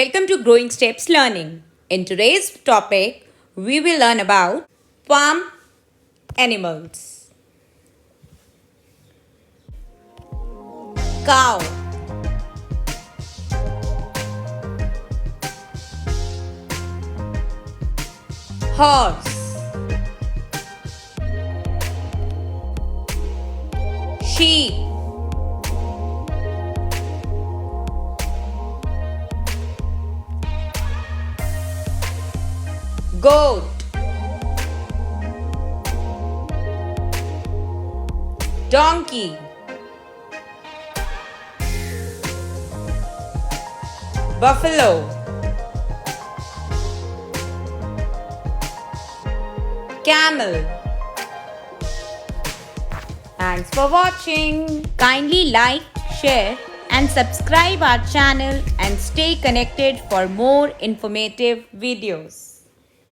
Welcome to Growing Steps Learning. In today's topic, we will learn about farm animals. Cow, horse, sheep, goat, donkey, buffalo, camel. Thanks for watching. Kindly like, share and subscribe our channel and stay connected for more informative videos.